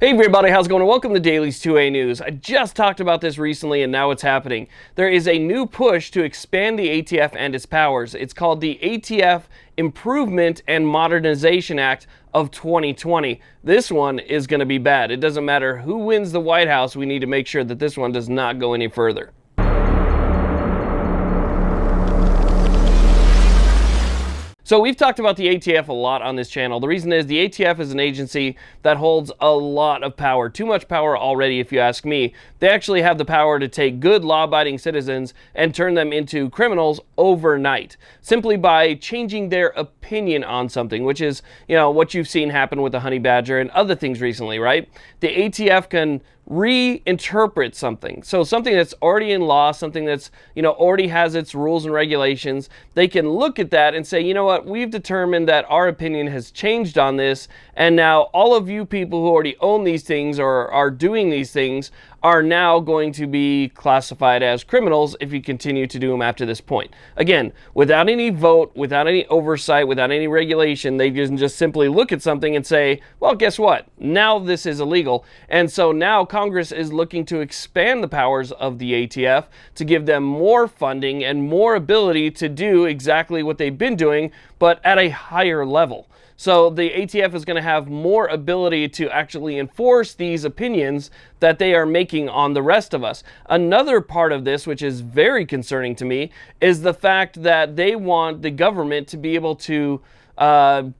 Hey everybody, how's it going? Welcome to Daily's 2A News. I just talked about this recently and now it's happening. There is a new push to expand the ATF and its powers. It's called the ATF Improvement and Modernization Act of 2020. This one is going to be bad. It doesn't matter who wins the White House, we need to make sure that this one does not go any further. So we've talked about the ATF a lot on this channel. The reason is the ATF is an agency that holds a lot of power, too much power already if you ask me. They actually have the power to take good law-abiding citizens and turn them into criminals overnight, simply by changing their opinion on something, which is, what you've seen happen with the honey badger and other things recently, right? The ATF can reinterpret something. So something that's already in law, something that's, already has its rules and regulations, they can look at that and say, you know what, we've determined that our opinion has changed on this, and now all of you people who already own these things or are doing these things are now going to be classified as criminals if you continue to do them after this point. Again, without any vote, without any oversight, without any regulation, they can just simply look at something and say, well, guess what? Now this is illegal. And so now Congress is looking to expand the powers of the ATF to give them more funding and more ability to do exactly what they've been doing, but at a higher level. So the ATF is going to have more ability to actually enforce these opinions that they are making on the rest of us. Another part of this, which is very concerning to me, is the fact that they want the government to be able to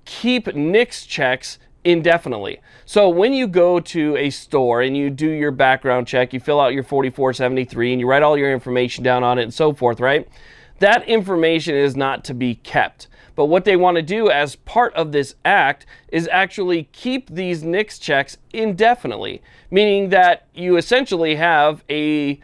keep NICS checks indefinitely. So when you go to a store and you do your background check, you fill out your 4473 and you write all your information down on it and so forth, right? That information is not to be kept. But what they want to do as part of this act is actually keep these NICS checks indefinitely, meaning that you essentially have a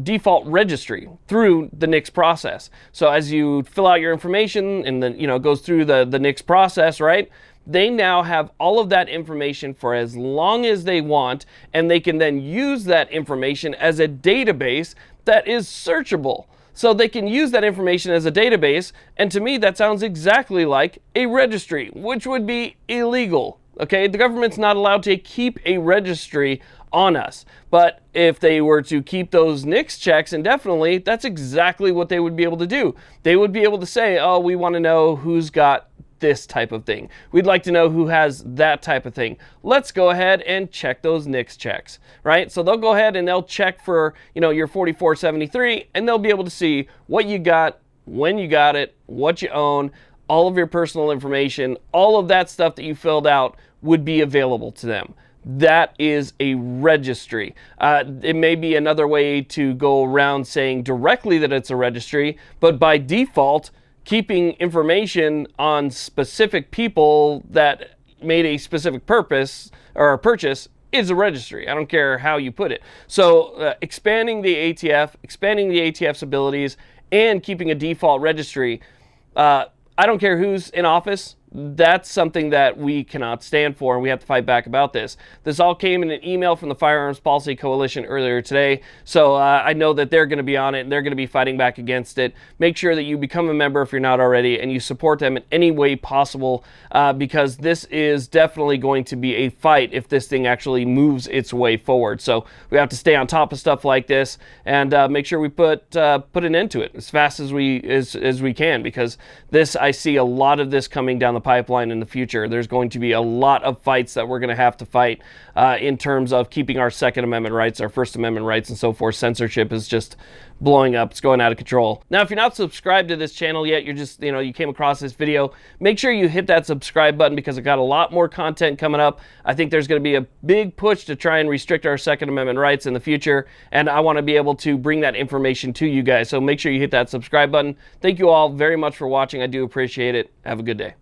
default registry through the NICS process. So as you fill out your information and then, it goes through the NICS process, right? They now have all of that information for as long as they want, and they can then use that information as a database that is searchable. So they can use that information as a database, and to me that sounds exactly like a registry, which would be illegal. Okay, the government's not allowed to keep a registry on us. But if they were to keep those NICS checks indefinitely, that's exactly what they would be able to do. They would be able to say, oh, we want to know who's got this type of thing. We'd like to know who has that type of thing. Let's go ahead and check those NICS checks, right? So they'll go ahead and they'll check for, your 4473, and they'll be able to see what you got, when you got it, what you own, all of your personal information, all of that stuff that you filled out would be available to them. That is a registry. It may be another way to go around saying directly that it's a registry, but by default, keeping information on specific people that made a specific purpose or a purchase is a registry. I don't care how you put it. So expanding the ATF, expanding the ATF's abilities, and keeping a default registry, I don't care who's in office. That's something that we cannot stand for, and we have to fight back about this. This all came in an email from the Firearms Policy Coalition earlier today, so I know that they're going to be on it, and they're going to be fighting back against it. Make sure that you become a member if you're not already, and you support them in any way possible, because this is definitely going to be a fight if this thing actually moves its way forward. So we have to stay on top of stuff like this, and make sure we put an end to it as fast as we can, because I see a lot of this coming down the pipeline in the future. There's going to be a lot of fights that we're going to have to fight in terms of keeping our Second Amendment rights, our First Amendment rights, and so forth. Censorship is just blowing up. It's going out of control. Now, if you're not subscribed to this channel yet, you're just, you came across this video, make sure you hit that subscribe button, because I've got a lot more content coming up. I think there's going to be a big push to try and restrict our Second Amendment rights in the future, and I want to be able to bring that information to you guys. So make sure you hit that subscribe button. Thank you all very much for watching. I do appreciate it. Have a good day.